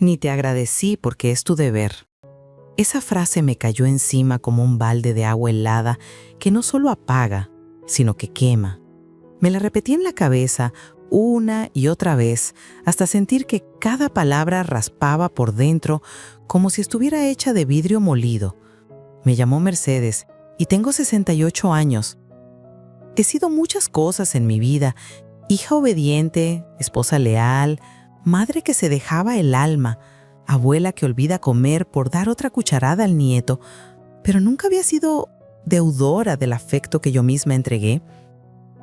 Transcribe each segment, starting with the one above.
Ni te agradecí porque es tu deber. Esa frase me cayó encima como un balde de agua helada que no solo apaga, sino que quema. Me la repetí en la cabeza una y otra vez hasta sentir que cada palabra raspaba por dentro como si estuviera hecha de vidrio molido. Me llamó Mercedes y tengo 68 años. He sido muchas cosas en mi vida: hija obediente, esposa leal, madre que se dejaba el alma, abuela que olvida comer por dar otra cucharada al nieto, pero nunca había sido deudora del afecto que yo misma entregué.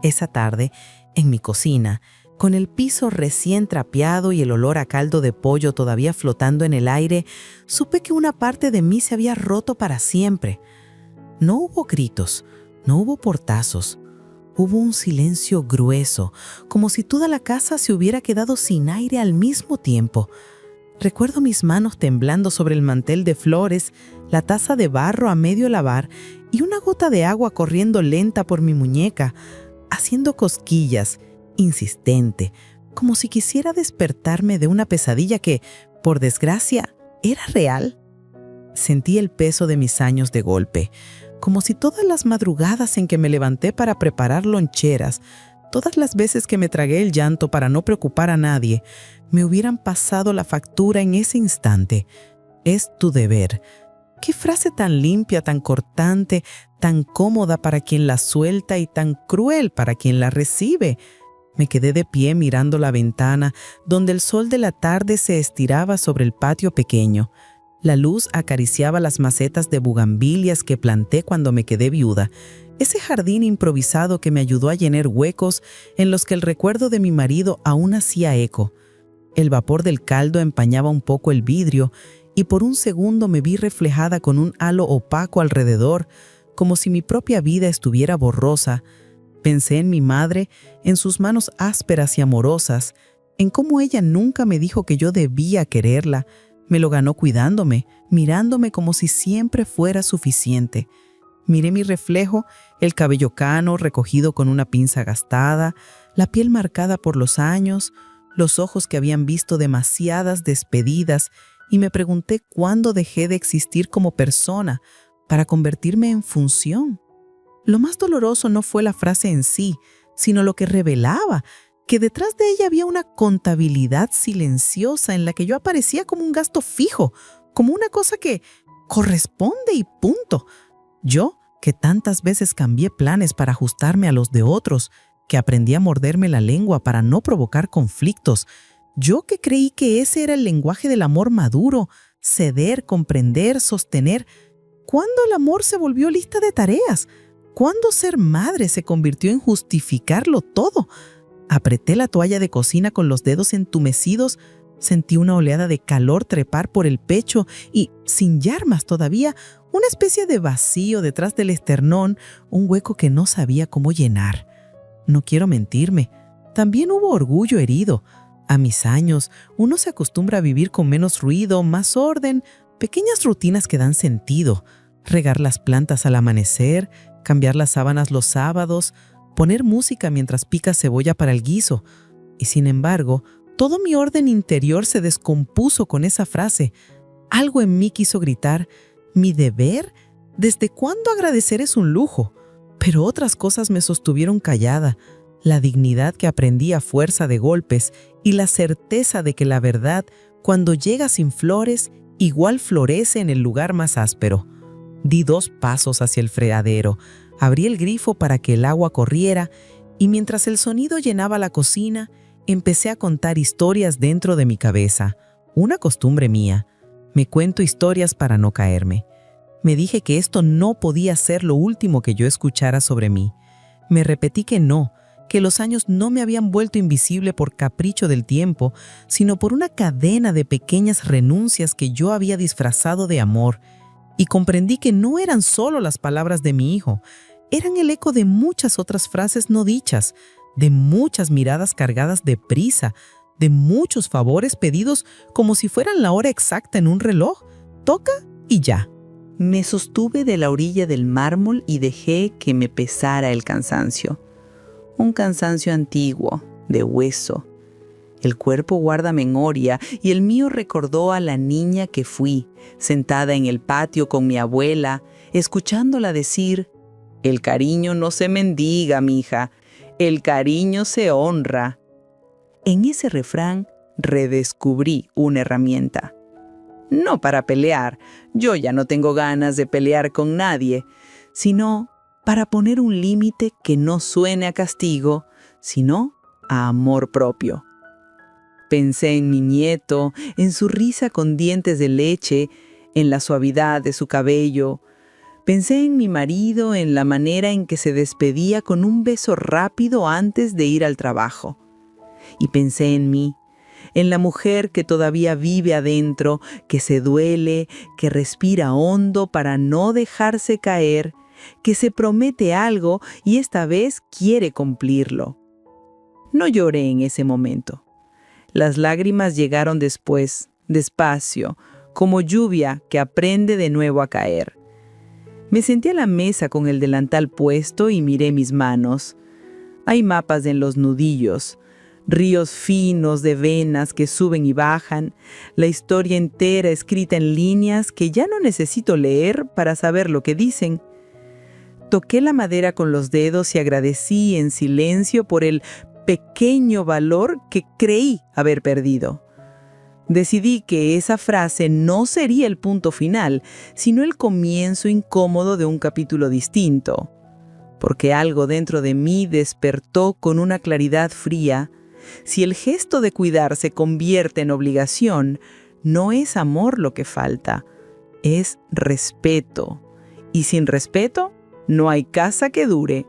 Esa tarde, en mi cocina, con el piso recién trapeado y el olor a caldo de pollo todavía flotando en el aire, supe que una parte de mí se había roto para siempre. No hubo gritos, no hubo portazos. Hubo un silencio grueso, como si toda la casa se hubiera quedado sin aire al mismo tiempo. Recuerdo mis manos temblando sobre el mantel de flores, la taza de barro a medio lavar y una gota de agua corriendo lenta por mi muñeca, haciendo cosquillas, insistente, como si quisiera despertarme de una pesadilla que, por desgracia, era real. Sentí el peso de mis años de golpe, como si todas las madrugadas en que me levanté para preparar loncheras, todas las veces que me tragué el llanto para no preocupar a nadie, me hubieran pasado la factura en ese instante. Es tu deber. Qué frase tan limpia, tan cortante, tan cómoda para quien la suelta y tan cruel para quien la recibe. Me quedé de pie mirando la ventana, donde el sol de la tarde se estiraba sobre el patio pequeño. La luz acariciaba las macetas de bugambilias que planté cuando me quedé viuda, ese jardín improvisado que me ayudó a llenar huecos en los que el recuerdo de mi marido aún hacía eco. El vapor del caldo empañaba un poco el vidrio y por un segundo me vi reflejada con un halo opaco alrededor, como si mi propia vida estuviera borrosa. Pensé en mi madre, en sus manos ásperas y amorosas, en cómo ella nunca me dijo que yo debía quererla. Me lo ganó cuidándome, mirándome como si siempre fuera suficiente. Miré mi reflejo, el cabello cano recogido con una pinza gastada, la piel marcada por los años, los ojos que habían visto demasiadas despedidas, y me pregunté cuándo dejé de existir como persona para convertirme en función. Lo más doloroso no fue la frase en sí, sino lo que revelaba, que detrás de ella había una contabilidad silenciosa en la que yo aparecía como un gasto fijo, como una cosa que corresponde y punto. Yo, que tantas veces cambié planes para ajustarme a los de otros, que aprendí a morderme la lengua para no provocar conflictos. Yo que creí que ese era el lenguaje del amor maduro, ceder, comprender, sostener. ¿Cuándo el amor se volvió lista de tareas? ¿Cuándo ser madre se convirtió en justificarlo todo? Apreté la toalla de cocina con los dedos entumecidos, sentí una oleada de calor trepar por el pecho y, sin llamas todavía, una especie de vacío detrás del esternón, un hueco que no sabía cómo llenar. No quiero mentirme, también hubo orgullo herido. A mis años, uno se acostumbra a vivir con menos ruido, más orden, pequeñas rutinas que dan sentido. Regar las plantas al amanecer, cambiar las sábanas los sábados, poner música mientras pica cebolla para el guiso. Y sin embargo, todo mi orden interior se descompuso con esa frase. Algo en mí quiso gritar: ¿mi deber? ¿Desde cuándo agradecer es un lujo? Pero otras cosas me sostuvieron callada. La dignidad que aprendí a fuerza de golpes y la certeza de que la verdad, cuando llega sin flores, igual florece en el lugar más áspero. Di 2 pasos hacia el fregadero, abrí el grifo para que el agua corriera y mientras el sonido llenaba la cocina, empecé a contar historias dentro de mi cabeza. Una costumbre mía. Me cuento historias para no caerme. Me dije que esto no podía ser lo último que yo escuchara sobre mí. Me repetí que no, que los años no me habían vuelto invisible por capricho del tiempo, sino por una cadena de pequeñas renuncias que yo había disfrazado de amor. Y comprendí que no eran solo las palabras de mi hijo, eran el eco de muchas otras frases no dichas, de muchas miradas cargadas de prisa, de muchos favores pedidos como si fueran la hora exacta en un reloj. Toca y ya. Me sostuve de la orilla del mármol y dejé que me pesara el cansancio. Un cansancio antiguo, de hueso, El cuerpo guarda memoria y el mío recordó a la niña que fui, sentada en el patio con mi abuela, escuchándola decir: «El cariño no se mendiga, mija, el cariño se honra». En ese refrán redescubrí una herramienta. No para pelear, yo ya no tengo ganas de pelear con nadie, sino para poner un límite que no suene a castigo, sino a amor propio. Pensé en mi nieto, en su risa con dientes de leche, en la suavidad de su cabello. Pensé en mi marido, en la manera en que se despedía con un beso rápido antes de ir al trabajo. Y pensé en mí, en la mujer que todavía vive adentro, que se duele, que respira hondo para no dejarse caer, que se promete algo y esta vez quiere cumplirlo. No lloré en ese momento. Las lágrimas llegaron después, despacio, como lluvia que aprende de nuevo a caer. Me senté a la mesa con el delantal puesto y miré mis manos. Hay mapas en los nudillos, ríos finos de venas que suben y bajan, la historia entera escrita en líneas que ya no necesito leer para saber lo que dicen. Toqué la madera con los dedos y agradecí en silencio por el pequeño valor que creí haber perdido. Decidí que esa frase no sería el punto final, sino el comienzo incómodo de un capítulo distinto, porque algo dentro de mí despertó con una claridad fría. Si el gesto de cuidar se convierte en obligación, no es amor lo que falta, es respeto. Y sin respeto, no hay casa que dure.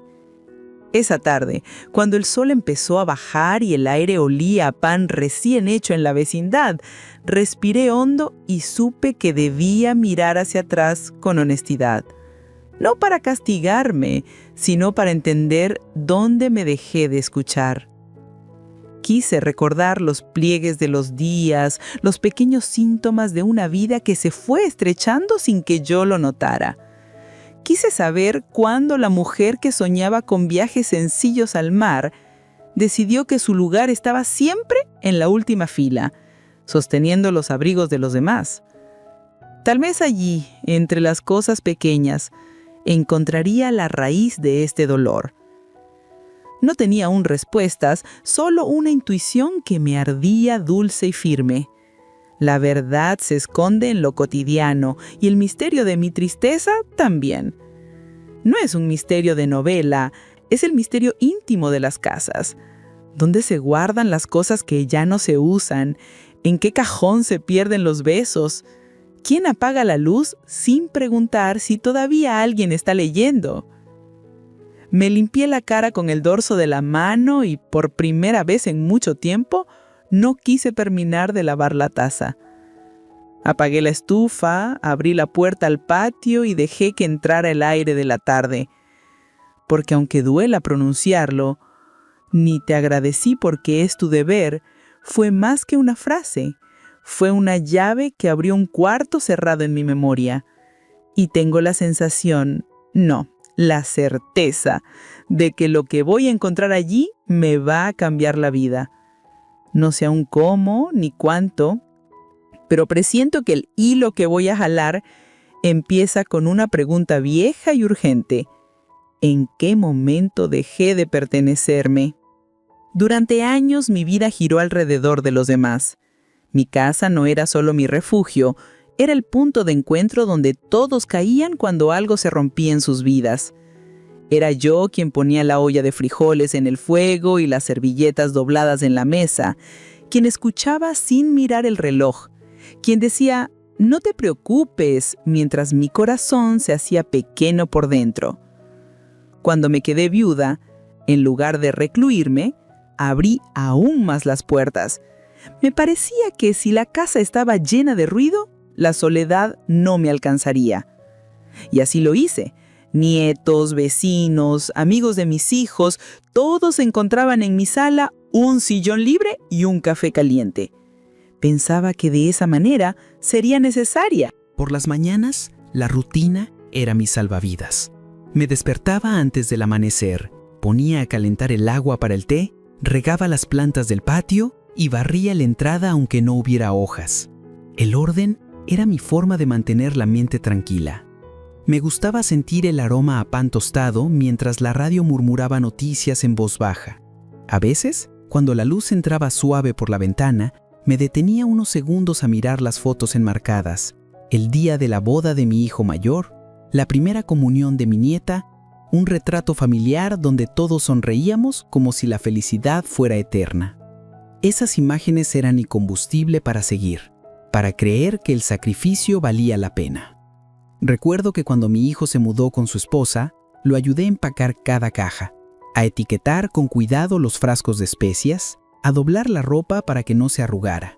Esa tarde, cuando el sol empezó a bajar y el aire olía a pan recién hecho en la vecindad, respiré hondo y supe que debía mirar hacia atrás con honestidad. No para castigarme, sino para entender dónde me dejé de escuchar. Quise recordar los pliegues de los días, los pequeños síntomas de una vida que se fue estrechando sin que yo lo notara. Quise saber cuándo la mujer que soñaba con viajes sencillos al mar decidió que su lugar estaba siempre en la última fila, sosteniendo los abrigos de los demás. Tal vez allí, entre las cosas pequeñas, encontraría la raíz de este dolor. No tenía aún respuestas, solo una intuición que me ardía dulce y firme. La verdad se esconde en lo cotidiano y el misterio de mi tristeza también. No es un misterio de novela, es el misterio íntimo de las casas. ¿Dónde se guardan las cosas que ya no se usan? ¿En qué cajón se pierden los besos? ¿Quién apaga la luz sin preguntar si todavía alguien está leyendo? Me limpié la cara con el dorso de la mano y por primera vez en mucho tiempo no quise terminar de lavar la taza. Apagué la estufa, abrí la puerta al patio y dejé que entrara el aire de la tarde. Porque aunque duela pronunciarlo, ni te agradecí porque es tu deber, fue más que una frase. Fue una llave que abrió un cuarto cerrado en mi memoria. Y tengo la sensación, no, la certeza, de que lo que voy a encontrar allí me va a cambiar la vida. No sé aún cómo ni cuánto, pero presiento que el hilo que voy a jalar empieza con una pregunta vieja y urgente. ¿En qué momento dejé de pertenecerme? Durante años mi vida giró alrededor de los demás. Mi casa no era solo mi refugio, era el punto de encuentro donde todos caían cuando algo se rompía en sus vidas. Era yo quien ponía la olla de frijoles en el fuego y las servilletas dobladas en la mesa, quien escuchaba sin mirar el reloj, quien decía, no te preocupes, mientras mi corazón se hacía pequeño por dentro. Cuando me quedé viuda, en lugar de recluirme, abrí aún más las puertas. Me parecía que si la casa estaba llena de ruido, la soledad no me alcanzaría. Y así lo hice. Nietos, vecinos, amigos de mis hijos, todos encontraban en mi sala un sillón libre y un café caliente. Pensaba que de esa manera sería necesaria. Por las mañanas, la rutina era mi salvavidas. Me despertaba antes del amanecer, ponía a calentar el agua para el té, regaba las plantas del patio y barría la entrada aunque no hubiera hojas. El orden era mi forma de mantener la mente tranquila. Me gustaba sentir el aroma a pan tostado mientras la radio murmuraba noticias en voz baja. A veces, cuando la luz entraba suave por la ventana, me detenía unos segundos a mirar las fotos enmarcadas, el día de la boda de mi hijo mayor, la primera comunión de mi nieta, un retrato familiar donde todos sonreíamos como si la felicidad fuera eterna. Esas imágenes eran mi combustible para seguir, para creer que el sacrificio valía la pena. Recuerdo que cuando mi hijo se mudó con su esposa, lo ayudé a empacar cada caja, a etiquetar con cuidado los frascos de especias, a doblar la ropa para que no se arrugara.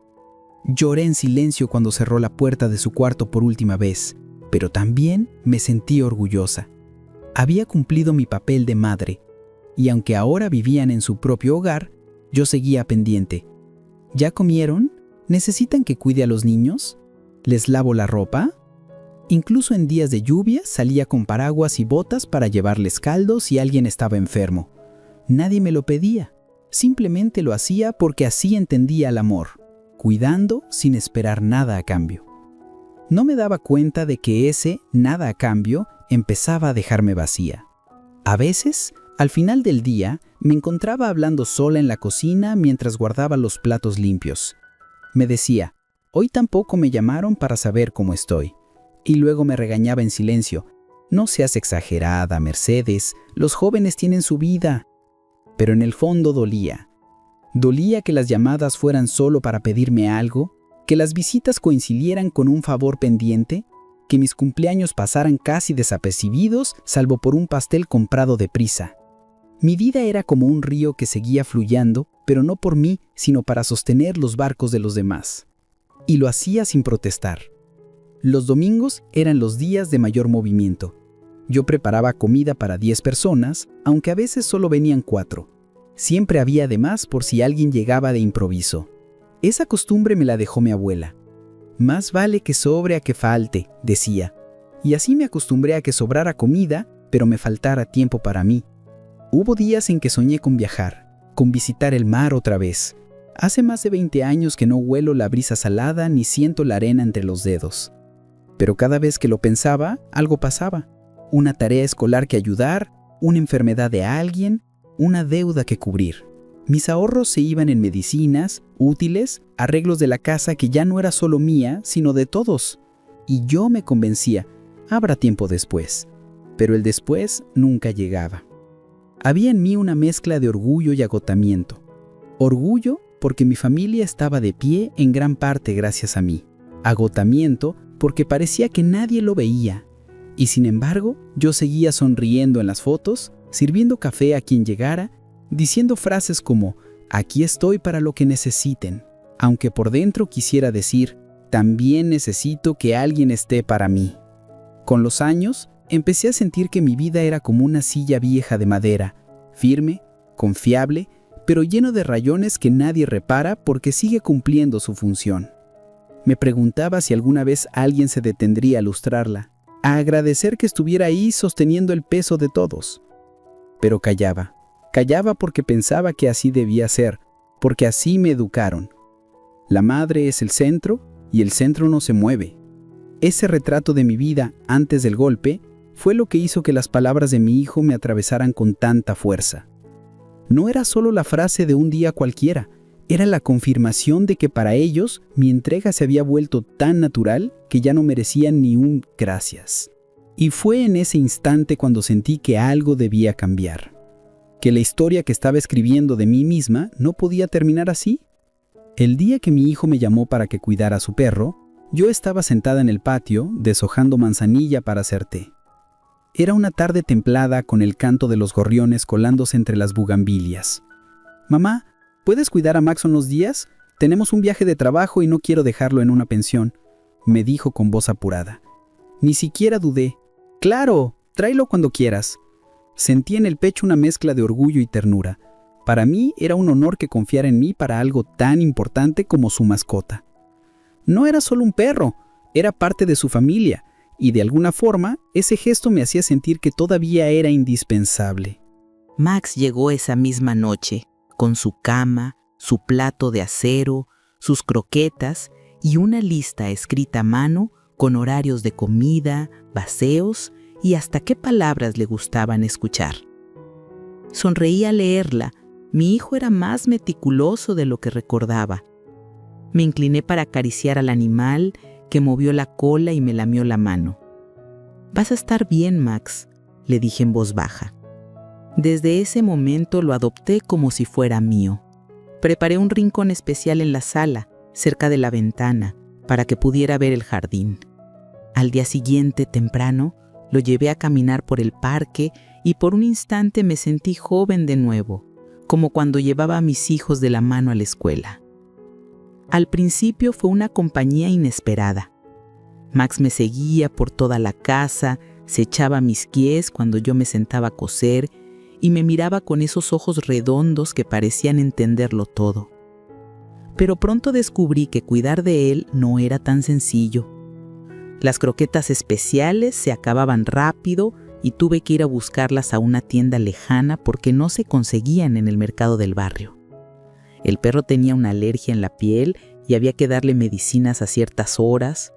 Lloré en silencio cuando cerró la puerta de su cuarto por última vez, pero también me sentí orgullosa. Había cumplido mi papel de madre, y aunque ahora vivían en su propio hogar, yo seguía pendiente. ¿Ya comieron? ¿Necesitan que cuide a los niños? ¿Les lavo la ropa? Incluso en días de lluvia salía con paraguas y botas para llevarles caldo si alguien estaba enfermo. Nadie me lo pedía, simplemente lo hacía porque así entendía el amor, cuidando sin esperar nada a cambio. No me daba cuenta de que ese nada a cambio empezaba a dejarme vacía. A veces, al final del día, me encontraba hablando sola en la cocina mientras guardaba los platos limpios. Me decía, hoy tampoco me llamaron para saber cómo estoy. Y luego me regañaba en silencio, no seas exagerada, Mercedes, los jóvenes tienen su vida. Pero en el fondo dolía. Dolía que las llamadas fueran solo para pedirme algo, que las visitas coincidieran con un favor pendiente, que mis cumpleaños pasaran casi desapercibidos, salvo por un pastel comprado deprisa. Mi vida era como un río que seguía fluyendo, pero no por mí, sino para sostener los barcos de los demás. Y lo hacía sin protestar. Los domingos eran los días de mayor movimiento. Yo preparaba comida para 10 personas, aunque a veces solo venían 4. Siempre había de más por si alguien llegaba de improviso. Esa costumbre me la dejó mi abuela. Más vale que sobre a que falte, decía. Y así me acostumbré a que sobrara comida, pero me faltara tiempo para mí. Hubo días en que soñé con viajar, con visitar el mar otra vez. Hace más de 20 años que no huelo la brisa salada ni siento la arena entre los dedos. Pero cada vez que lo pensaba, algo pasaba. Una tarea escolar que ayudar, una enfermedad de alguien, una deuda que cubrir. Mis ahorros se iban en medicinas, útiles, arreglos de la casa que ya no era solo mía, sino de todos. Y yo me convencía, habrá tiempo después. Pero el después nunca llegaba. Había en mí una mezcla de orgullo y agotamiento. Orgullo porque mi familia estaba de pie en gran parte gracias a mí. Agotamiento porque parecía que nadie lo veía. Y sin embargo, yo seguía sonriendo en las fotos, sirviendo café a quien llegara, diciendo frases como, aquí estoy para lo que necesiten, aunque por dentro quisiera decir, también necesito que alguien esté para mí. Con los años, empecé a sentir que mi vida era como una silla vieja de madera, firme, confiable, pero lleno de rayones que nadie repara porque sigue cumpliendo su función. Me preguntaba si alguna vez alguien se detendría a lustrarla, a agradecer que estuviera ahí sosteniendo el peso de todos. Pero callaba. Callaba porque pensaba que así debía ser, porque así me educaron. La madre es el centro y el centro no se mueve. Ese retrato de mi vida antes del golpe fue lo que hizo que las palabras de mi hijo me atravesaran con tanta fuerza. No era solo la frase de un día cualquiera, era la confirmación de que para ellos mi entrega se había vuelto tan natural que ya no merecían ni un gracias. Y fue en ese instante cuando sentí que algo debía cambiar. Que la historia que estaba escribiendo de mí misma no podía terminar así. El día que mi hijo me llamó para que cuidara a su perro, yo estaba sentada en el patio deshojando manzanilla para hacer té. Era una tarde templada con el canto de los gorriones colándose entre las bugambilias. «Mamá, ¿puedes cuidar a Max unos días? Tenemos un viaje de trabajo y no quiero dejarlo en una pensión», me dijo con voz apurada. Ni siquiera dudé. «Claro, tráelo cuando quieras». Sentí en el pecho una mezcla de orgullo y ternura. Para mí era un honor que confiara en mí para algo tan importante como su mascota. No era solo un perro, era parte de su familia, y de alguna forma ese gesto me hacía sentir que todavía era indispensable. Max llegó esa misma noche, con su cama, su plato de acero, sus croquetas y una lista escrita a mano con horarios de comida, paseos y hasta qué palabras le gustaban escuchar. Sonreí al leerla. Mi hijo era más meticuloso de lo que recordaba. Me incliné para acariciar al animal, que movió la cola y me lamió la mano. «Vas a estar bien, Max», le dije en voz baja. Desde ese momento lo adopté como si fuera mío. Preparé un rincón especial en la sala, cerca de la ventana, para que pudiera ver el jardín. Al día siguiente, temprano, lo llevé a caminar por el parque y por un instante me sentí joven de nuevo, como cuando llevaba a mis hijos de la mano a la escuela. Al principio fue una compañía inesperada. Max me seguía por toda la casa, se echaba a mis pies cuando yo me sentaba a coser y me miraba con esos ojos redondos que parecían entenderlo todo. Pero pronto descubrí que cuidar de él no era tan sencillo. Las croquetas especiales se acababan rápido y tuve que ir a buscarlas a una tienda lejana porque no se conseguían en el mercado del barrio. El perro tenía una alergia en la piel y había que darle medicinas a ciertas horas.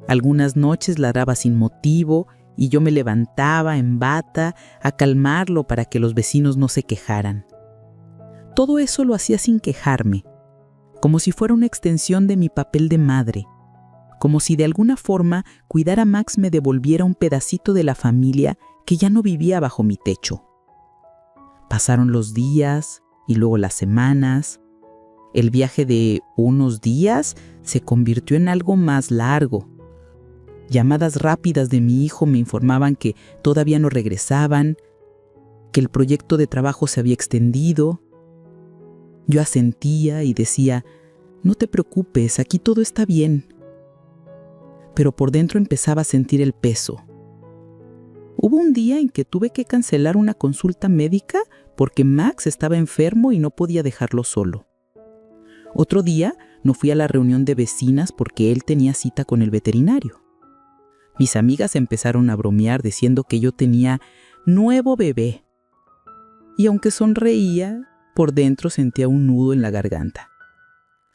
Algunas noches ladraba sin motivo y yo me levantaba en bata a calmarlo para que los vecinos no se quejaran. Todo eso lo hacía sin quejarme, como si fuera una extensión de mi papel de madre, como si de alguna forma cuidar a Max me devolviera un pedacito de la familia que ya no vivía bajo mi techo. Pasaron los días y luego las semanas. El viaje de unos días se convirtió en algo más largo. Llamadas rápidas de mi hijo me informaban que todavía no regresaban, que el proyecto de trabajo se había extendido. Yo asentía y decía, «No te preocupes, aquí todo está bien». Pero por dentro empezaba a sentir el peso. Hubo un día en que tuve que cancelar una consulta médica porque Max estaba enfermo y no podía dejarlo solo. Otro día no fui a la reunión de vecinas porque él tenía cita con el veterinario. Mis amigas empezaron a bromear diciendo que yo tenía nuevo bebé. Y aunque sonreía, por dentro sentía un nudo en la garganta.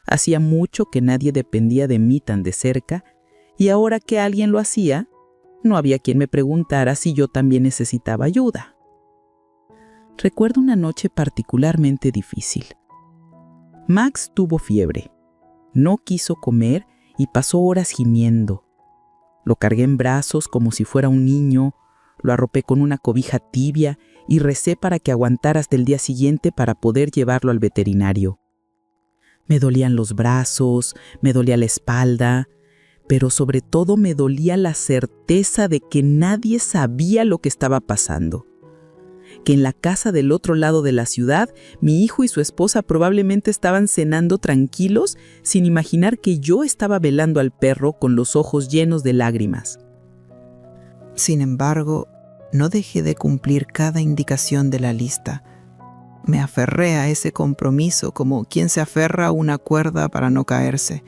Hacía mucho que nadie dependía de mí tan de cerca, y ahora que alguien lo hacía, no había quien me preguntara si yo también necesitaba ayuda. Recuerdo una noche particularmente difícil. Max tuvo fiebre, no quiso comer y pasó horas gimiendo. Lo cargué en brazos como si fuera un niño, lo arropé con una cobija tibia y recé para que aguantara hasta el día siguiente para poder llevarlo al veterinario. Me dolían los brazos, me dolía la espalda, pero sobre todo me dolía la certeza de que nadie sabía lo que estaba pasando. Que en la casa del otro lado de la ciudad, mi hijo y su esposa probablemente estaban cenando tranquilos sin imaginar que yo estaba velando al perro con los ojos llenos de lágrimas. Sin embargo, no dejé de cumplir cada indicación de la lista. Me aferré a ese compromiso como quien se aferra a una cuerda para no caerse.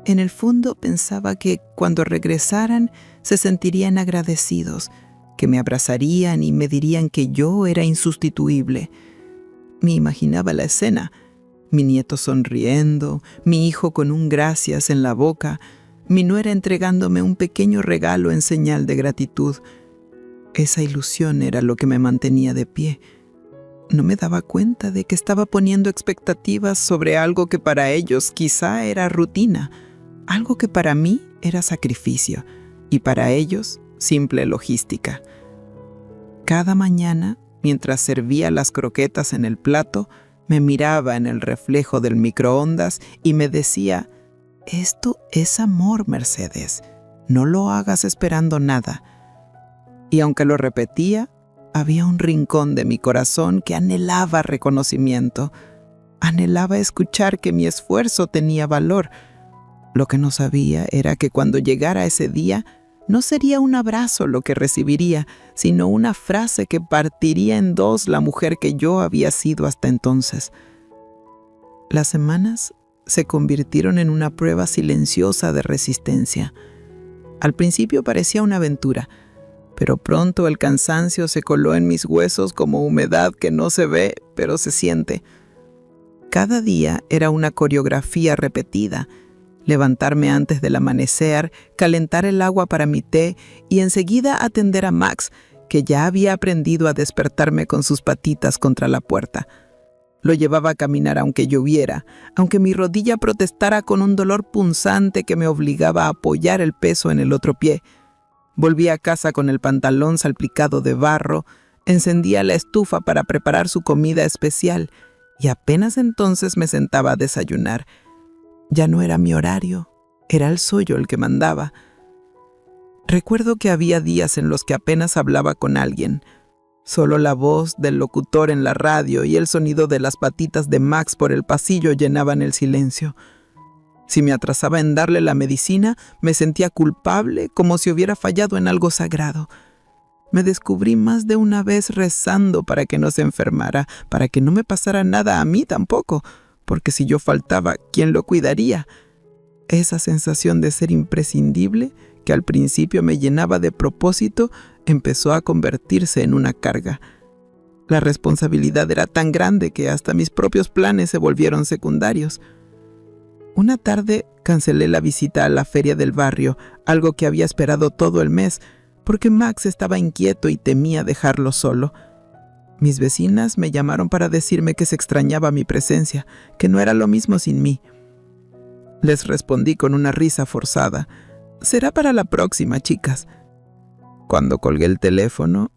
En el fondo pensaba que cuando regresaran se sentirían agradecidos, que me abrazarían y me dirían que yo era insustituible. Me imaginaba la escena, mi nieto sonriendo, mi hijo con un gracias en la boca, mi nuera entregándome un pequeño regalo en señal de gratitud. Esa ilusión era lo que me mantenía de pie. No me daba cuenta de que estaba poniendo expectativas sobre algo que para ellos quizá era rutina, algo que para mí era sacrificio y para ellos simple logística. Cada mañana, mientras servía las croquetas en el plato, me miraba en el reflejo del microondas y me decía, «Esto es amor, Mercedes. No lo hagas esperando nada». Y aunque lo repetía, había un rincón de mi corazón que anhelaba reconocimiento. Anhelaba escuchar que mi esfuerzo tenía valor. Lo que no sabía era que cuando llegara ese día, no sería un abrazo lo que recibiría, sino una frase que partiría en dos la mujer que yo había sido hasta entonces. Las semanas se convirtieron en una prueba silenciosa de resistencia. Al principio parecía una aventura, pero pronto el cansancio se coló en mis huesos como humedad que no se ve, pero se siente. Cada día era una coreografía repetida. Levantarme antes del amanecer, calentar el agua para mi té y enseguida atender a Max, que ya había aprendido a despertarme con sus patitas contra la puerta. Lo llevaba a caminar aunque lloviera, aunque mi rodilla protestara con un dolor punzante que me obligaba a apoyar el peso en el otro pie. Volví a casa con el pantalón salpicado de barro, encendía la estufa para preparar su comida especial y apenas entonces me sentaba a desayunar. Ya no era mi horario, era el suyo el que mandaba. Recuerdo que había días en los que apenas hablaba con alguien. Solo la voz del locutor en la radio y el sonido de las patitas de Max por el pasillo llenaban el silencio. Si me atrasaba en darle la medicina, me sentía culpable, como si hubiera fallado en algo sagrado. Me descubrí más de una vez rezando para que no se enfermara, para que no me pasara nada a mí tampoco, porque si yo faltaba, ¿quién lo cuidaría? Esa sensación de ser imprescindible, que al principio me llenaba de propósito, empezó a convertirse en una carga. La responsabilidad era tan grande que hasta mis propios planes se volvieron secundarios. Una tarde cancelé la visita a la feria del barrio, algo que había esperado todo el mes, porque Max estaba inquieto y temía dejarlo solo. Mis vecinas me llamaron para decirme que se extrañaba mi presencia, que no era lo mismo sin mí. Les respondí con una risa forzada. «Será para la próxima, chicas». Cuando colgué el teléfono,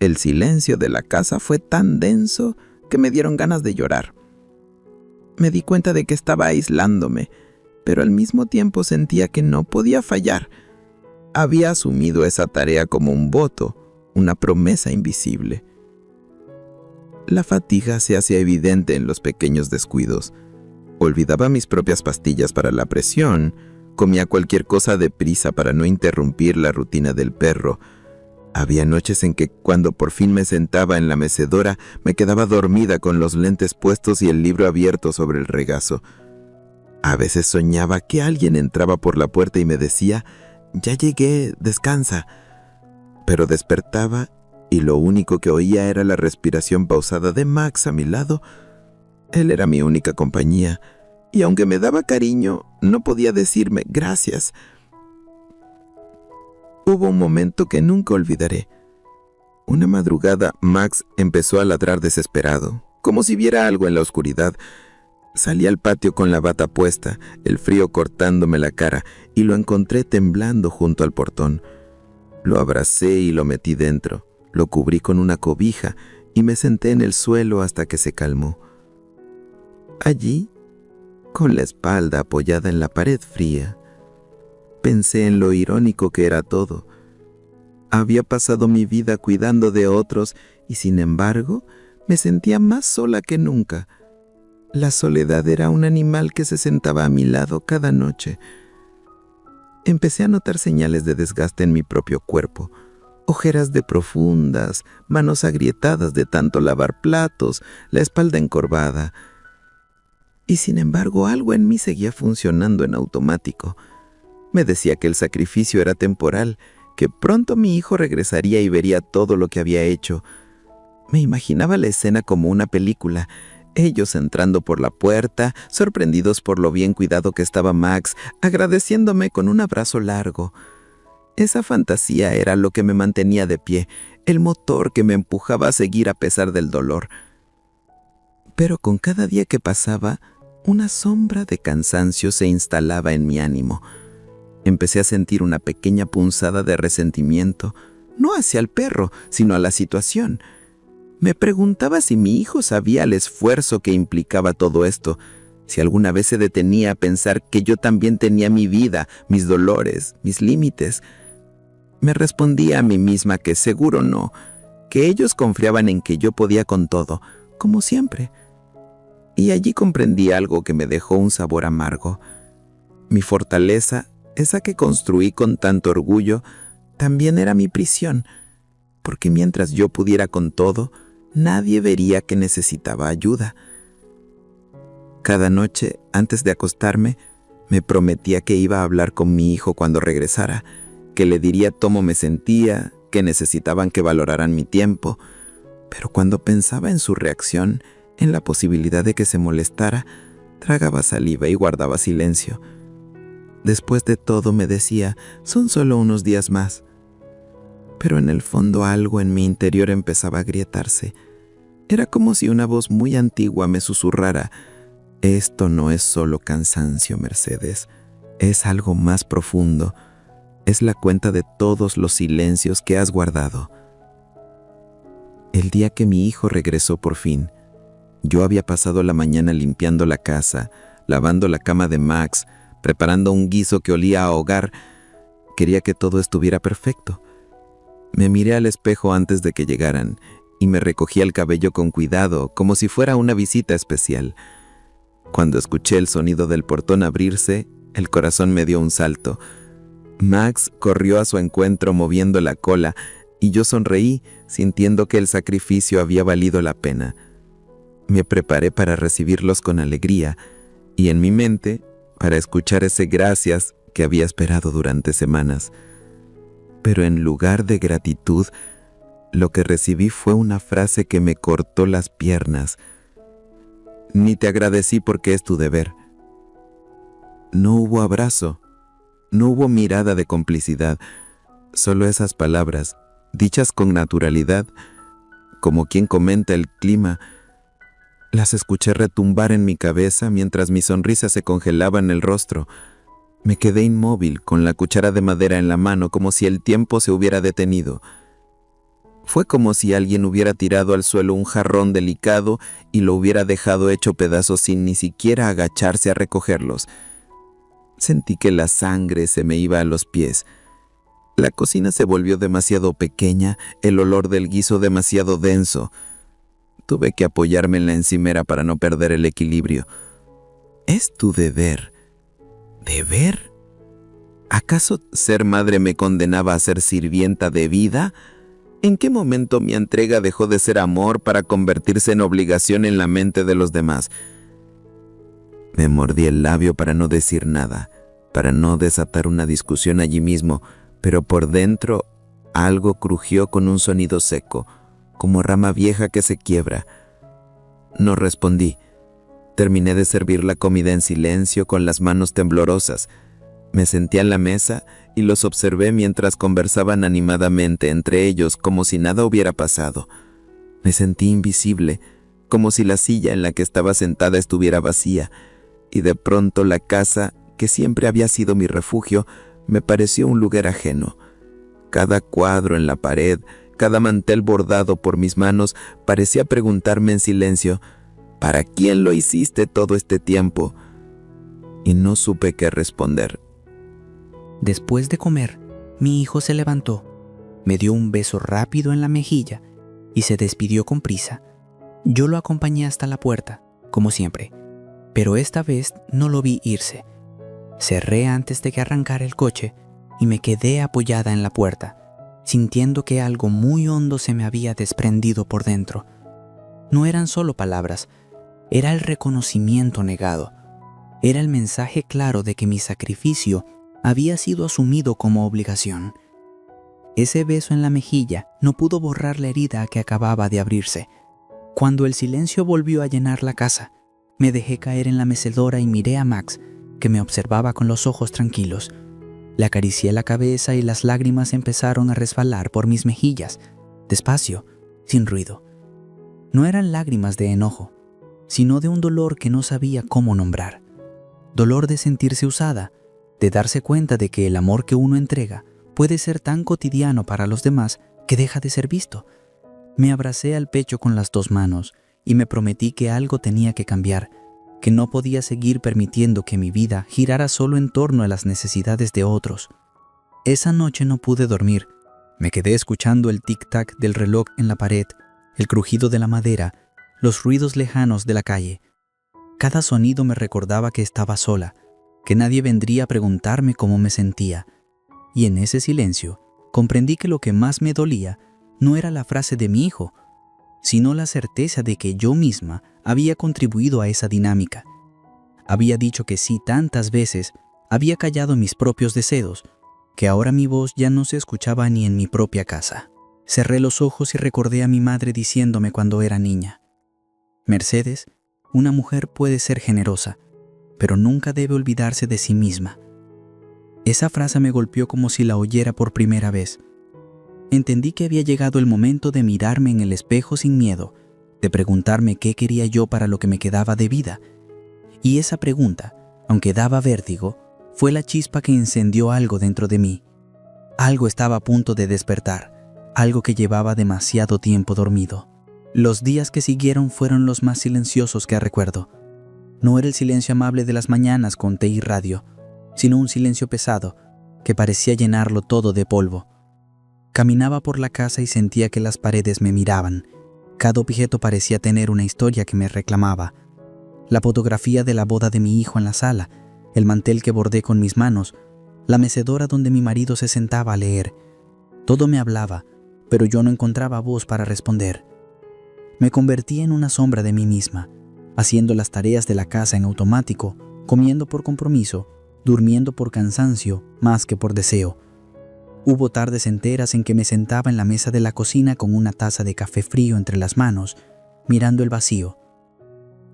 el silencio de la casa fue tan denso que me dieron ganas de llorar. Me di cuenta de que estaba aislándome, pero al mismo tiempo sentía que no podía fallar. Había asumido esa tarea como un voto, una promesa invisible. La fatiga se hacía evidente en los pequeños descuidos. Olvidaba mis propias pastillas para la presión, comía cualquier cosa deprisa para no interrumpir la rutina del perro. Había noches en que, cuando por fin me sentaba en la mecedora, me quedaba dormida con los lentes puestos y el libro abierto sobre el regazo. A veces soñaba que alguien entraba por la puerta y me decía: «Ya llegué, descansa». Pero despertaba y lo único que oía era la respiración pausada de Max a mi lado. Él era mi única compañía, y aunque me daba cariño, no podía decirme gracias. Hubo un momento que nunca olvidaré. Una madrugada, Max empezó a ladrar desesperado, como si viera algo en la oscuridad. Salí al patio con la bata puesta, el frío cortándome la cara, y lo encontré temblando junto al portón. Lo abracé y lo metí dentro, lo cubrí con una cobija y me senté en el suelo hasta que se calmó. Allí, con la espalda apoyada en la pared fría, pensé en lo irónico que era todo. Había pasado mi vida cuidando de otros y, sin embargo, me sentía más sola que nunca. La soledad era un animal que se sentaba a mi lado cada noche. Empecé a notar señales de desgaste en mi propio cuerpo. Ojeras de profundas, manos agrietadas de tanto lavar platos, la espalda encorvada. Y sin embargo, algo en mí seguía funcionando en automático. Me decía que el sacrificio era temporal, que pronto mi hijo regresaría y vería todo lo que había hecho. Me imaginaba la escena como una película, ellos entrando por la puerta, sorprendidos por lo bien cuidado que estaba Max, agradeciéndome con un abrazo largo. Esa fantasía era lo que me mantenía de pie, el motor que me empujaba a seguir a pesar del dolor. Pero con cada día que pasaba, una sombra de cansancio se instalaba en mi ánimo. Empecé a sentir una pequeña punzada de resentimiento, no hacia el perro, sino a la situación. Me preguntaba si mi hijo sabía el esfuerzo que implicaba todo esto, si alguna vez se detenía a pensar que yo también tenía mi vida, mis dolores, mis límites. Me respondía a mí misma que seguro no, que ellos confiaban en que yo podía con todo, como siempre. Y allí comprendí algo que me dejó un sabor amargo. Mi fortaleza, esa que construí con tanto orgullo, también era mi prisión, porque mientras yo pudiera con todo, nadie vería que necesitaba ayuda. Cada noche, antes de acostarme, me prometía que iba a hablar con mi hijo cuando regresara, que le diría cómo me sentía, que necesitaban que valoraran mi tiempo. Pero cuando pensaba en su reacción, En la posibilidad de que se molestara, tragaba saliva y guardaba silencio. Después de todo me decía, son solo unos días más. Pero en el fondo algo en mi interior empezaba a agrietarse. Era como si una voz muy antigua me susurrara, esto no es solo cansancio, Mercedes, es algo más profundo. Es la cuenta de todos los silencios que has guardado. El día que mi hijo regresó por fin, yo había pasado la mañana limpiando la casa, lavando la cama de Max, preparando un guiso que olía a hogar. Quería que todo estuviera perfecto. Me miré al espejo antes de que llegaran y me recogí el cabello con cuidado, como si fuera una visita especial. Cuando escuché el sonido del portón abrirse, el corazón me dio un salto. Max corrió a su encuentro moviendo la cola y yo sonreí, sintiendo que el sacrificio había valido la pena. Me preparé para recibirlos con alegría y en mi mente para escuchar ese gracias que había esperado durante semanas. Pero en lugar de gratitud, lo que recibí fue una frase que me cortó las piernas. Ni te agradecí porque es tu deber. No hubo abrazo, no hubo mirada de complicidad, solo esas palabras, dichas con naturalidad, como quien comenta el clima. Las escuché retumbar en mi cabeza mientras mi sonrisa se congelaba en el rostro. Me quedé inmóvil, con la cuchara de madera en la mano, como si el tiempo se hubiera detenido. Fue como si alguien hubiera tirado al suelo un jarrón delicado y lo hubiera dejado hecho pedazos sin ni siquiera agacharse a recogerlos. Sentí que la sangre se me iba a los pies. La cocina se volvió demasiado pequeña, el olor del guiso demasiado denso. Tuve que apoyarme en la encimera para no perder el equilibrio. Es tu deber. ¿Deber? ¿Acaso ser madre me condenaba a ser sirvienta de vida? ¿En qué momento mi entrega dejó de ser amor para convertirse en obligación en la mente de los demás? Me mordí el labio para no decir nada, para no desatar una discusión allí mismo, pero por dentro algo crujió con un sonido seco, como rama vieja que se quiebra. No respondí. Terminé de servir la comida en silencio con las manos temblorosas. Me senté a la mesa y los observé mientras conversaban animadamente entre ellos como si nada hubiera pasado. Me sentí invisible, como si la silla en la que estaba sentada estuviera vacía, y de pronto la casa, que siempre había sido mi refugio, me pareció un lugar ajeno. Cada cuadro en la pared, cada mantel bordado por mis manos parecía preguntarme en silencio, ¿para quién lo hiciste todo este tiempo? Y no supe qué responder. Después de comer, mi hijo se levantó, me dio un beso rápido en la mejilla y se despidió con prisa. Yo lo acompañé hasta la puerta, como siempre, pero esta vez no lo vi irse. Cerré antes de que arrancara el coche y me quedé apoyada en la puerta, sintiendo que algo muy hondo se me había desprendido por dentro. No eran solo palabras, era el reconocimiento negado. Era el mensaje claro de que mi sacrificio había sido asumido como obligación. Ese beso en la mejilla no pudo borrar la herida que acababa de abrirse. Cuando el silencio volvió a llenar la casa, me dejé caer en la mecedora y miré a Max, que me observaba con los ojos tranquilos. Le acaricié la cabeza y las lágrimas empezaron a resbalar por mis mejillas, despacio, sin ruido. No eran lágrimas de enojo, sino de un dolor que no sabía cómo nombrar. Dolor de sentirse usada, de darse cuenta de que el amor que uno entrega puede ser tan cotidiano para los demás que deja de ser visto. Me abracé al pecho con las dos manos y me prometí que algo tenía que cambiar, que no podía seguir permitiendo que mi vida girara solo en torno a las necesidades de otros. Esa noche no pude dormir. Me quedé escuchando el tic-tac del reloj en la pared, el crujido de la madera, los ruidos lejanos de la calle. Cada sonido me recordaba que estaba sola, que nadie vendría a preguntarme cómo me sentía. Y en ese silencio comprendí que lo que más me dolía no era la frase de mi hijo, sino la certeza de que yo misma había contribuido a esa dinámica. Había dicho que sí tantas veces, había callado mis propios deseos, que ahora mi voz ya no se escuchaba ni en mi propia casa. Cerré los ojos y recordé a mi madre diciéndome cuando era niña: Mercedes, una mujer puede ser generosa, pero nunca debe olvidarse de sí misma. Esa frase me golpeó como si la oyera por primera vez. Entendí que había llegado el momento de mirarme en el espejo sin miedo, de preguntarme qué quería yo para lo que me quedaba de vida. Y esa pregunta, aunque daba vértigo, fue la chispa que encendió algo dentro de mí. Algo estaba a punto de despertar, algo que llevaba demasiado tiempo dormido. Los días que siguieron fueron los más silenciosos que recuerdo. No era el silencio amable de las mañanas con té y radio, sino un silencio pesado que parecía llenarlo todo de polvo. Caminaba por la casa y sentía que las paredes me miraban. Cada objeto parecía tener una historia que me reclamaba. La fotografía de la boda de mi hijo en la sala, el mantel que bordé con mis manos, la mecedora donde mi marido se sentaba a leer. Todo me hablaba, pero yo no encontraba voz para responder. Me convertí en una sombra de mí misma, haciendo las tareas de la casa en automático, comiendo por compromiso, durmiendo por cansancio más que por deseo. Hubo tardes enteras en que me sentaba en la mesa de la cocina con una taza de café frío entre las manos, mirando el vacío.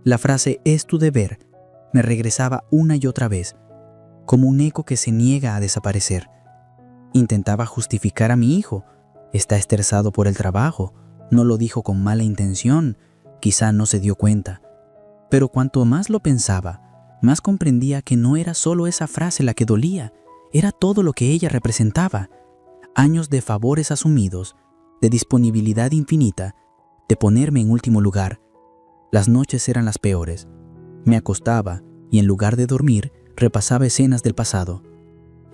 La frase «es tu deber» me regresaba una y otra vez, como un eco que se niega a desaparecer. Intentaba justificar a mi hijo. Está estresado por el trabajo, no lo dijo con mala intención, quizá no se dio cuenta. Pero cuanto más lo pensaba, más comprendía que no era solo esa frase la que dolía, era todo lo que ella representaba. Años de favores asumidos, de disponibilidad infinita, de ponerme en último lugar. Las noches eran las peores. Me acostaba y en lugar de dormir, repasaba escenas del pasado.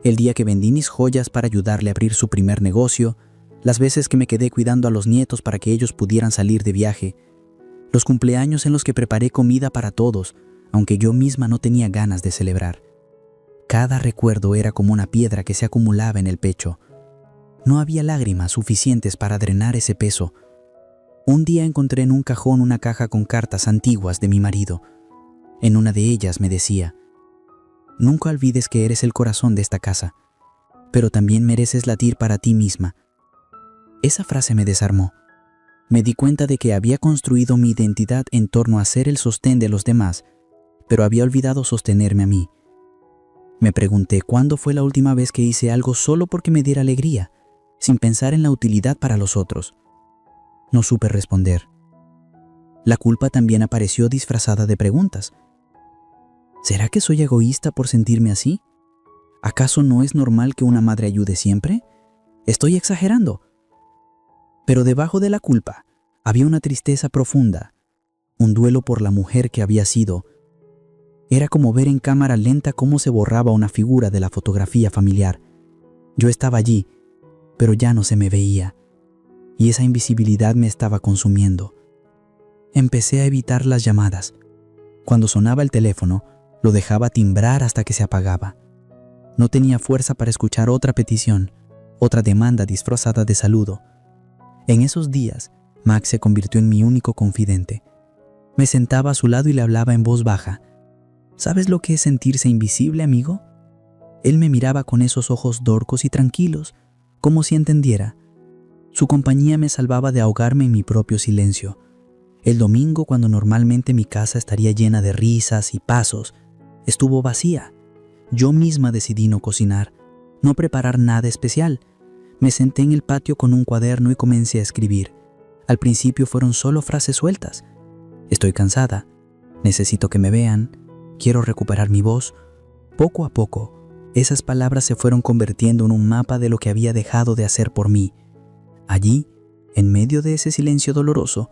El día que vendí mis joyas para ayudarle a abrir su primer negocio, las veces que me quedé cuidando a los nietos para que ellos pudieran salir de viaje, los cumpleaños en los que preparé comida para todos, aunque yo misma no tenía ganas de celebrar. Cada recuerdo era como una piedra que se acumulaba en el pecho. No había lágrimas suficientes para drenar ese peso. Un día encontré en un cajón una caja con cartas antiguas de mi marido. En una de ellas me decía: «Nunca olvides que eres el corazón de esta casa, pero también mereces latir para ti misma». Esa frase me desarmó. Me di cuenta de que había construido mi identidad en torno a ser el sostén de los demás, pero había olvidado sostenerme a mí. Me pregunté cuándo fue la última vez que hice algo solo porque me diera alegría, sin pensar en la utilidad para los otros. No supe responder. La culpa también apareció disfrazada de preguntas. ¿Será que soy egoísta por sentirme así? ¿Acaso no es normal que una madre ayude siempre? ¿Estoy exagerando? Pero debajo de la culpa había una tristeza profunda, un duelo por la mujer que había sido. Era como ver en cámara lenta cómo se borraba una figura de la fotografía familiar. Yo estaba allí, pero ya no se me veía, y esa invisibilidad me estaba consumiendo. Empecé a evitar las llamadas. Cuando sonaba el teléfono, lo dejaba timbrar hasta que se apagaba. No tenía fuerza para escuchar otra petición, otra demanda disfrazada de saludo. En esos días, Max se convirtió en mi único confidente. Me sentaba a su lado y le hablaba en voz baja. ¿Sabes lo que es sentirse invisible, amigo? Él me miraba con esos ojos dorcos y tranquilos, como si entendiera. Su compañía me salvaba de ahogarme en mi propio silencio. El domingo, cuando normalmente mi casa estaría llena de risas y pasos, estuvo vacía. Yo misma decidí no cocinar, no preparar nada especial. Me senté en el patio con un cuaderno y comencé a escribir. Al principio fueron solo frases sueltas. Estoy cansada, necesito que me vean, quiero recuperar mi voz. Poco a poco, esas palabras se fueron convirtiendo en un mapa de lo que había dejado de hacer por mí. Allí, en medio de ese silencio doloroso,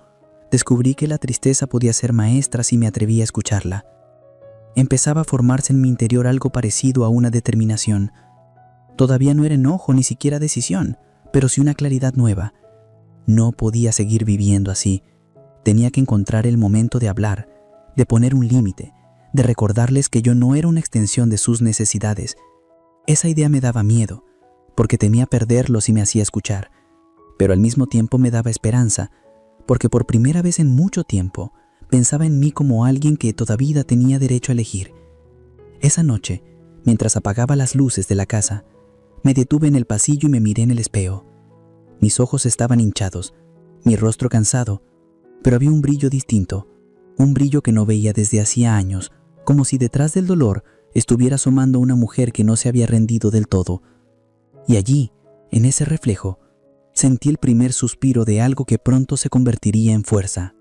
descubrí que la tristeza podía ser maestra si me atrevía a escucharla. Empezaba a formarse en mi interior algo parecido a una determinación. Todavía no era enojo ni siquiera decisión, pero sí una claridad nueva. No podía seguir viviendo así. Tenía que encontrar el momento de hablar, de poner un límite, de recordarles que yo no era una extensión de sus necesidades. Esa idea me daba miedo, porque temía perderlo si me hacía escuchar, pero al mismo tiempo me daba esperanza, porque por primera vez en mucho tiempo pensaba en mí como alguien que todavía tenía derecho a elegir. Esa noche, mientras apagaba las luces de la casa, me detuve en el pasillo y me miré en el espejo. Mis ojos estaban hinchados, mi rostro cansado, pero había un brillo distinto, un brillo que no veía desde hacía años, como si detrás del dolor estuviera asomando una mujer que no se había rendido del todo. Y allí, en ese reflejo, sentí el primer suspiro de algo que pronto se convertiría en fuerza.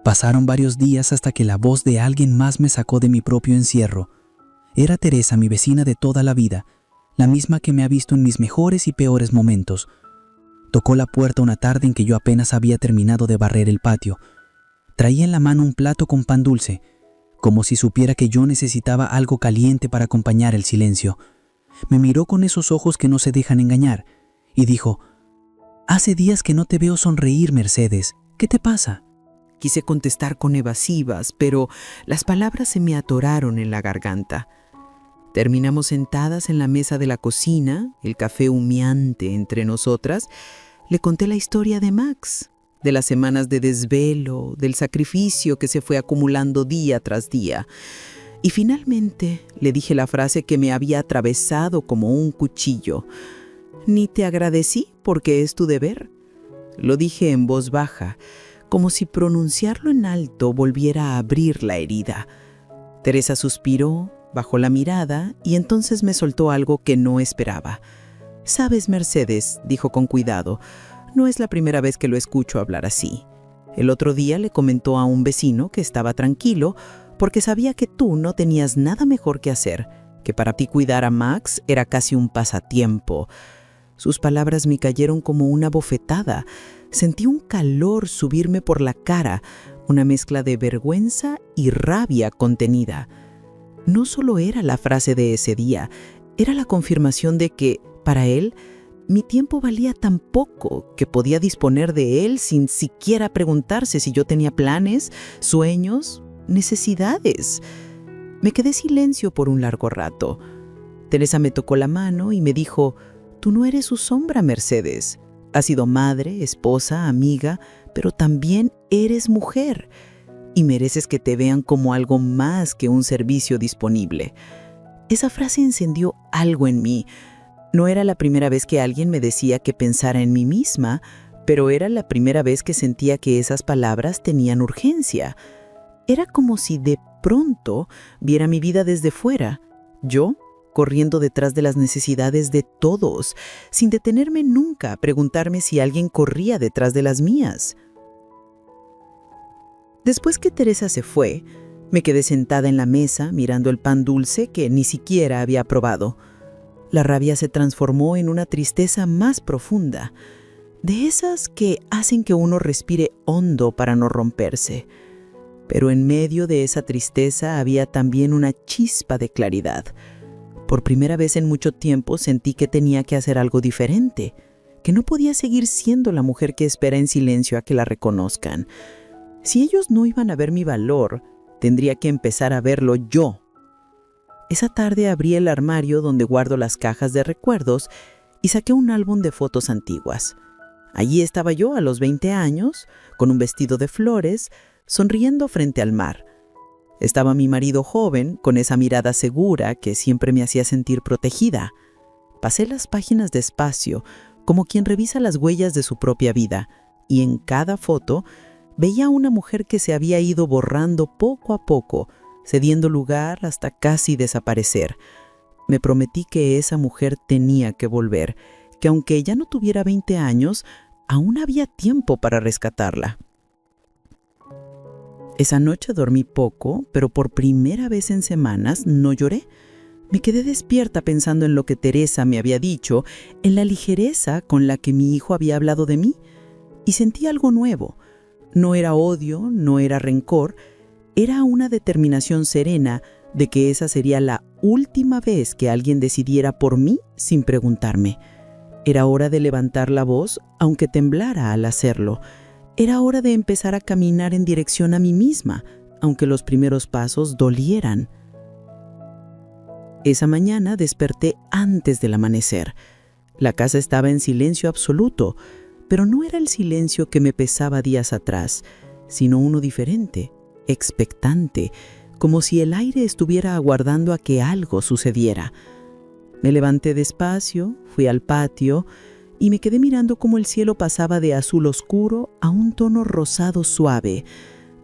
Pasaron varios días hasta que la voz de alguien más me sacó de mi propio encierro. Era Teresa, mi vecina de toda la vida, la misma que me ha visto en mis mejores y peores momentos. Tocó la puerta una tarde en que yo apenas había terminado de barrer el patio. Traía en la mano un plato con pan dulce, como si supiera que yo necesitaba algo caliente para acompañar el silencio. Me miró con esos ojos que no se dejan engañar y dijo: «Hace días que no te veo sonreír, Mercedes. ¿Qué te pasa?». Quise contestar con evasivas, pero las palabras se me atoraron en la garganta. Terminamos sentadas en la mesa de la cocina, el café humeante entre nosotras. Le conté la historia de Max, de las semanas de desvelo, del sacrificio que se fue acumulando día tras día. Y finalmente le dije la frase que me había atravesado como un cuchillo: «Ni te agradecí porque es tu deber». Lo dije en voz baja, como si pronunciarlo en alto volviera a abrir la herida. Teresa suspiró, bajó la mirada y entonces me soltó algo que no esperaba. «Sabes, Mercedes», dijo con cuidado, «no es la primera vez que lo escucho hablar así. El otro día le comentó a un vecino que estaba tranquilo porque sabía que tú no tenías nada mejor que hacer, que para ti cuidar a Max era casi un pasatiempo». Sus palabras me cayeron como una bofetada. Sentí un calor subirme por la cara, una mezcla de vergüenza y rabia contenida. No solo era la frase de ese día, era la confirmación de que, para él, mi tiempo valía tan poco que podía disponer de él sin siquiera preguntarse si yo tenía planes, sueños, necesidades. Me quedé silencio por un largo rato. Teresa me tocó la mano y me dijo: «Tú no eres su sombra, Mercedes. Has sido madre, esposa, amiga, pero también eres mujer. Y mereces que te vean como algo más que un servicio disponible». Esa frase encendió algo en mí. No era la primera vez que alguien me decía que pensara en mí misma, pero era la primera vez que sentía que esas palabras tenían urgencia. Era como si de pronto viera mi vida desde fuera, yo corriendo detrás de las necesidades de todos, sin detenerme nunca a preguntarme si alguien corría detrás de las mías. Después que Teresa se fue, me quedé sentada en la mesa mirando el pan dulce que ni siquiera había probado. La rabia se transformó en una tristeza más profunda, de esas que hacen que uno respire hondo para no romperse. Pero en medio de esa tristeza había también una chispa de claridad. Por primera vez en mucho tiempo sentí que tenía que hacer algo diferente, que no podía seguir siendo la mujer que espera en silencio a que la reconozcan. Si ellos no iban a ver mi valor, tendría que empezar a verlo yo. Esa tarde abrí el armario donde guardo las cajas de recuerdos y saqué un álbum de fotos antiguas. Allí estaba yo a los 20 años, con un vestido de flores, sonriendo frente al mar. Estaba mi marido joven, con esa mirada segura que siempre me hacía sentir protegida. Pasé las páginas despacio, como quien revisa las huellas de su propia vida, y en cada foto veía a una mujer que se había ido borrando poco a poco, cediendo lugar hasta casi desaparecer. Me prometí que esa mujer tenía que volver, que aunque ya no tuviera 20 años, aún había tiempo para rescatarla. Esa noche dormí poco, pero por primera vez en semanas no lloré. Me quedé despierta pensando en lo que Teresa me había dicho, en la ligereza con la que mi hijo había hablado de mí, y sentí algo nuevo. No era odio, no era rencor, era una determinación serena de que esa sería la última vez que alguien decidiera por mí sin preguntarme. Era hora de levantar la voz, aunque temblara al hacerlo. Era hora de empezar a caminar en dirección a mí misma, aunque los primeros pasos dolieran. Esa mañana desperté antes del amanecer. La casa estaba en silencio absoluto, pero no era el silencio que me pesaba días atrás, sino uno diferente, expectante, como si el aire estuviera aguardando a que algo sucediera. Me levanté despacio, fui al patio y me quedé mirando cómo el cielo pasaba de azul oscuro a un tono rosado suave.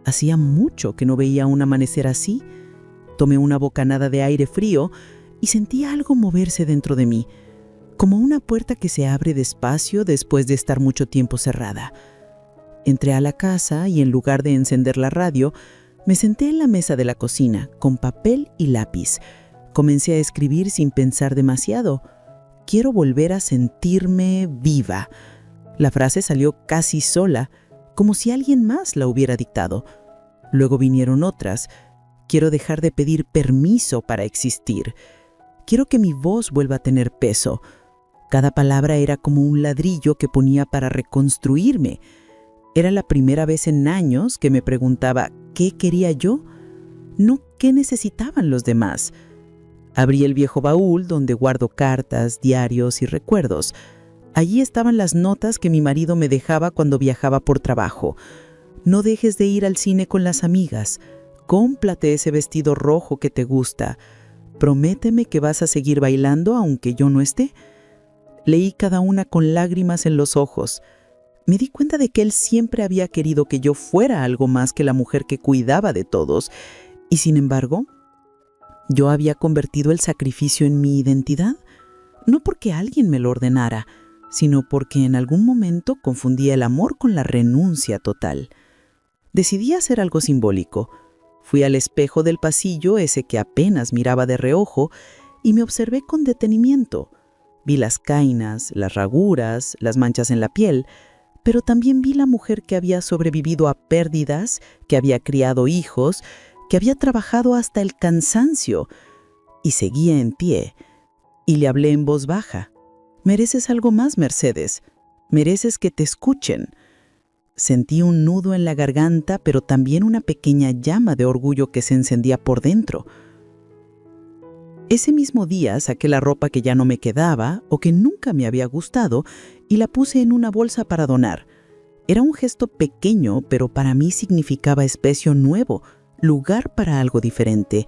Hacía mucho que no veía un amanecer así. Tomé una bocanada de aire frío y sentí algo moverse dentro de mí, como una puerta que se abre despacio después de estar mucho tiempo cerrada. Entré a la casa y en lugar de encender la radio, me senté en la mesa de la cocina con papel y lápiz. Comencé a escribir sin pensar demasiado. Quiero volver a sentirme viva. La frase salió casi sola, como si alguien más la hubiera dictado. Luego vinieron otras. Quiero dejar de pedir permiso para existir. Quiero que mi voz vuelva a tener peso. Cada palabra era como un ladrillo que ponía para reconstruirme. Era la primera vez en años que me preguntaba ¿qué quería yo? No qué necesitaban los demás. Abrí el viejo baúl donde guardo cartas, diarios y recuerdos. Allí estaban las notas que mi marido me dejaba cuando viajaba por trabajo. No dejes de ir al cine con las amigas. Cómprate ese vestido rojo que te gusta. Prométeme que vas a seguir bailando aunque yo no esté. Leí cada una con lágrimas en los ojos. Me di cuenta de que él siempre había querido que yo fuera algo más que la mujer que cuidaba de todos. Y sin embargo, yo había convertido el sacrificio en mi identidad. No porque alguien me lo ordenara, sino porque en algún momento confundía el amor con la renuncia total. Decidí hacer algo simbólico. Fui al espejo del pasillo, ese que apenas miraba de reojo, y me observé con detenimiento. Vi las cainas, las raguras, las manchas en la piel, pero también vi la mujer que había sobrevivido a pérdidas, que había criado hijos, que había trabajado hasta el cansancio, y seguía en pie. Y le hablé en voz baja. Mereces algo más, Mercedes. Mereces que te escuchen. Sentí un nudo en la garganta, pero también una pequeña llama de orgullo que se encendía por dentro. Ese mismo día saqué la ropa que ya no me quedaba o que nunca me había gustado y la puse en una bolsa para donar. Era un gesto pequeño, pero para mí significaba espacio nuevo, lugar para algo diferente.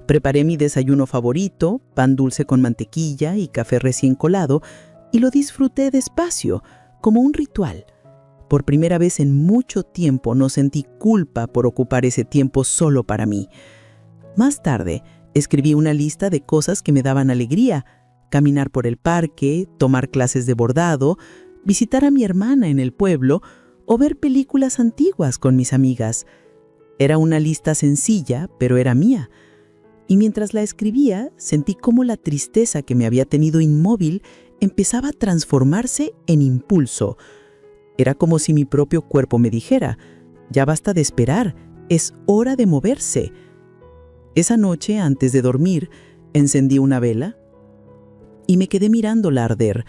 Preparé mi desayuno favorito, pan dulce con mantequilla y café recién colado, y lo disfruté despacio, como un ritual. Por primera vez en mucho tiempo no sentí culpa por ocupar ese tiempo solo para mí. Más tarde, escribí una lista de cosas que me daban alegría: caminar por el parque, tomar clases de bordado, visitar a mi hermana en el pueblo o ver películas antiguas con mis amigas. Era una lista sencilla, pero era mía. Y mientras la escribía, sentí cómo la tristeza que me había tenido inmóvil empezaba a transformarse en impulso. Era como si mi propio cuerpo me dijera: ya basta de esperar, es hora de moverse. Esa noche, antes de dormir, encendí una vela y me quedé mirándola arder.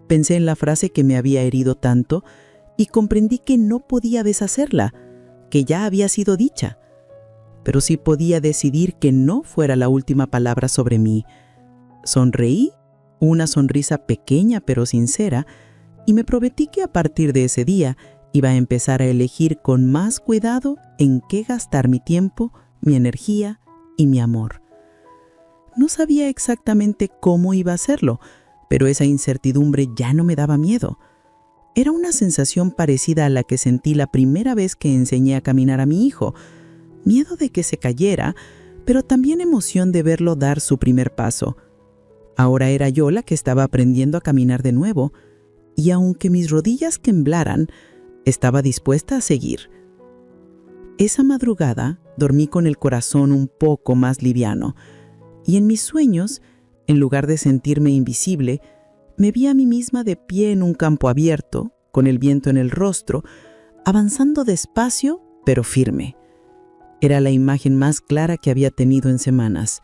Pensé en la frase que me había herido tanto y comprendí que no podía deshacerla, que ya había sido dicha. Pero sí podía decidir que no fuera la última palabra sobre mí. Sonreí, una sonrisa pequeña pero sincera, y me prometí que a partir de ese día iba a empezar a elegir con más cuidado en qué gastar mi tiempo, mi energía y mi amor. No sabía exactamente cómo iba a hacerlo, pero esa incertidumbre ya no me daba miedo. Era una sensación parecida a la que sentí la primera vez que enseñé a caminar a mi hijo. Miedo de que se cayera, pero también emoción de verlo dar su primer paso. Ahora era yo la que estaba aprendiendo a caminar de nuevo, y aunque mis rodillas temblaran, estaba dispuesta a seguir. Esa madrugada dormí con el corazón un poco más liviano, y en mis sueños, en lugar de sentirme invisible, me vi a mí misma de pie en un campo abierto, con el viento en el rostro, avanzando despacio pero firme. Era la imagen más clara que había tenido en semanas.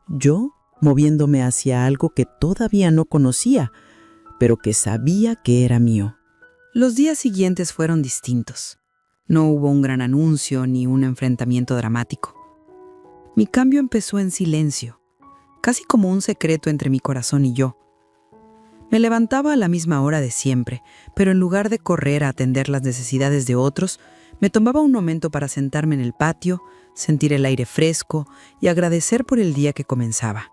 Yo moviéndome hacia algo que todavía no conocía, pero que sabía que era mío. Los días siguientes fueron distintos. No hubo un gran anuncio ni un enfrentamiento dramático. Mi cambio empezó en silencio, casi como un secreto entre mi corazón y yo. Me levantaba a la misma hora de siempre, pero en lugar de correr a atender las necesidades de otros, me tomaba un momento para sentarme en el patio, sentir el aire fresco y agradecer por el día que comenzaba.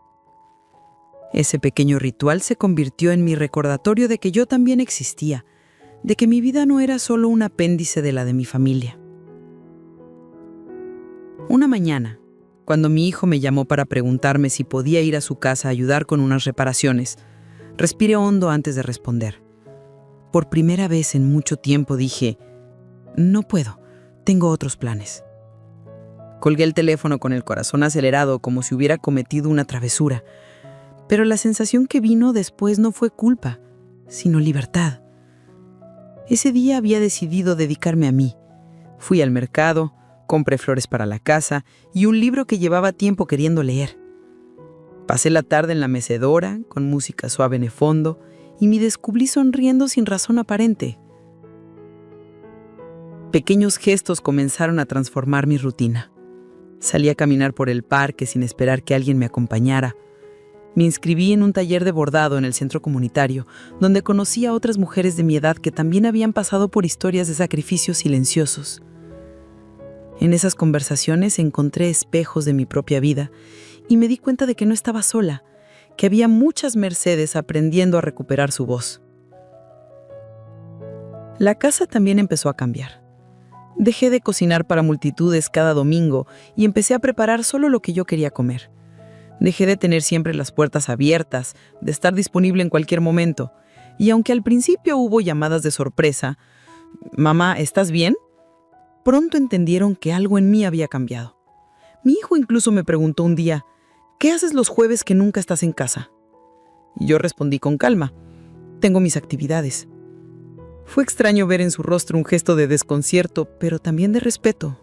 Ese pequeño ritual se convirtió en mi recordatorio de que yo también existía, de que mi vida no era solo un apéndice de la de mi familia. Una mañana, cuando mi hijo me llamó para preguntarme si podía ir a su casa a ayudar con unas reparaciones, respiré hondo antes de responder. Por primera vez en mucho tiempo dije, no puedo, tengo otros planes. Colgué el teléfono con el corazón acelerado como si hubiera cometido una travesura, pero la sensación que vino después no fue culpa, sino libertad. Ese día había decidido dedicarme a mí. Fui al mercado, compré flores para la casa y un libro que llevaba tiempo queriendo leer. Pasé la tarde en la mecedora, con música suave en el fondo, y me descubrí sonriendo sin razón aparente. Pequeños gestos comenzaron a transformar mi rutina. Salí a caminar por el parque sin esperar que alguien me acompañara. Me inscribí en un taller de bordado en el centro comunitario, donde conocí a otras mujeres de mi edad que también habían pasado por historias de sacrificios silenciosos. En esas conversaciones encontré espejos de mi propia vida y me di cuenta de que no estaba sola, que había muchas Mercedes aprendiendo a recuperar su voz. La casa también empezó a cambiar. Dejé de cocinar para multitudes cada domingo y empecé a preparar solo lo que yo quería comer. Dejé de tener siempre las puertas abiertas, de estar disponible en cualquier momento. Y aunque al principio hubo llamadas de sorpresa, «Mamá, ¿estás bien?», pronto entendieron que algo en mí había cambiado. Mi hijo incluso me preguntó un día, «¿Qué haces los jueves que nunca estás en casa?». Y yo respondí con calma, «Tengo mis actividades». Fue extraño ver en su rostro un gesto de desconcierto, pero también de respeto.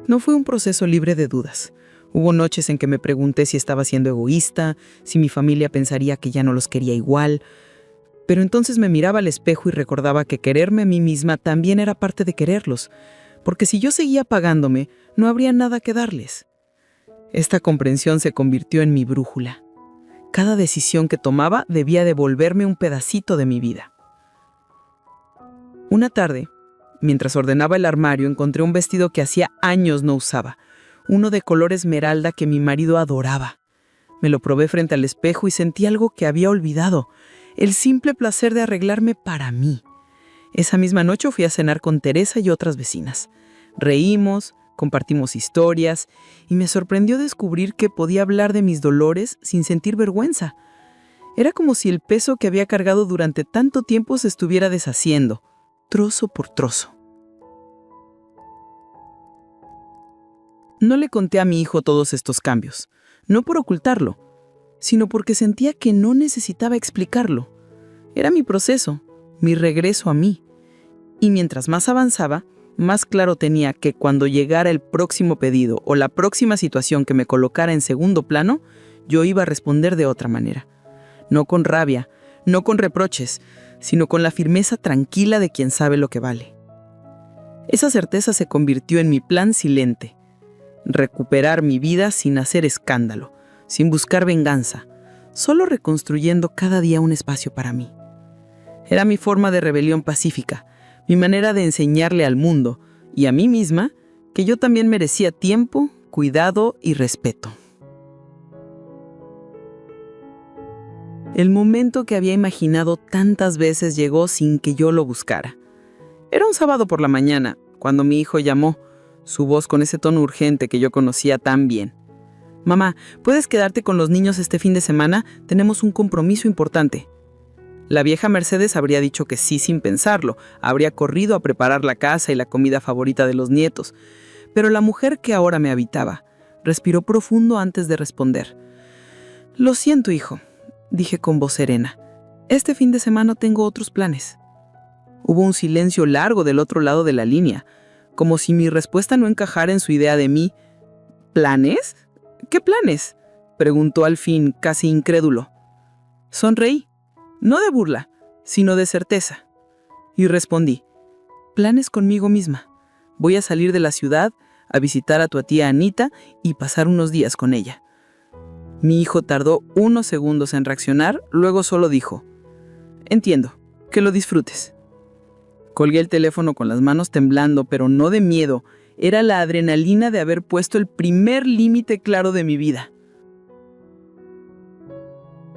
No fue un proceso libre de dudas. Hubo noches en que me pregunté si estaba siendo egoísta, si mi familia pensaría que ya no los quería igual. Pero entonces me miraba al espejo y recordaba que quererme a mí misma también era parte de quererlos, porque si yo seguía pagándome, no habría nada que darles. Esta comprensión se convirtió en mi brújula. Cada decisión que tomaba debía devolverme un pedacito de mi vida. Una tarde, mientras ordenaba el armario, encontré un vestido que hacía años no usaba, uno de color esmeralda que mi marido adoraba. Me lo probé frente al espejo y sentí algo que había olvidado, el simple placer de arreglarme para mí. Esa misma noche fui a cenar con Teresa y otras vecinas. Reímos, compartimos historias y me sorprendió descubrir que podía hablar de mis dolores sin sentir vergüenza. Era como si el peso que había cargado durante tanto tiempo se estuviera deshaciendo, trozo por trozo. No le conté a mi hijo todos estos cambios, no por ocultarlo, sino porque sentía que no necesitaba explicarlo. Era mi proceso, mi regreso a mí. Y mientras más avanzaba, más claro tenía que cuando llegara el próximo pedido o la próxima situación que me colocara en segundo plano, yo iba a responder de otra manera. No con rabia, no con reproches, sino con la firmeza tranquila de quien sabe lo que vale. Esa certeza se convirtió en mi plan silente. Recuperar mi vida sin hacer escándalo, sin buscar venganza, solo reconstruyendo cada día un espacio para mí. Era mi forma de rebelión pacífica, mi manera de enseñarle al mundo y a mí misma que yo también merecía tiempo, cuidado y respeto. El momento que había imaginado tantas veces llegó sin que yo lo buscara. Era un sábado por la mañana, cuando mi hijo llamó, su voz con ese tono urgente que yo conocía tan bien. «Mamá, ¿puedes quedarte con los niños este fin de semana? Tenemos un compromiso importante». La vieja Mercedes habría dicho que sí sin pensarlo, habría corrido a preparar la casa y la comida favorita de los nietos. Pero la mujer que ahora me habitaba respiró profundo antes de responder. «Lo siento, hijo», dije con voz serena. «Este fin de semana tengo otros planes». Hubo un silencio largo del otro lado de la línea, como si mi respuesta no encajara en su idea de mí. «¿Planes? ¿Qué planes?», preguntó al fin, casi incrédulo. Sonreí. No de burla, sino de certeza. Y respondí, «Planes conmigo misma. Voy a salir de la ciudad, a visitar a tu tía Anita y pasar unos días con ella». Mi hijo tardó unos segundos en reaccionar, luego solo dijo, «Entiendo, que lo disfrutes». Colgué el teléfono con las manos temblando, pero no de miedo. Era la adrenalina de haber puesto el primer límite claro de mi vida.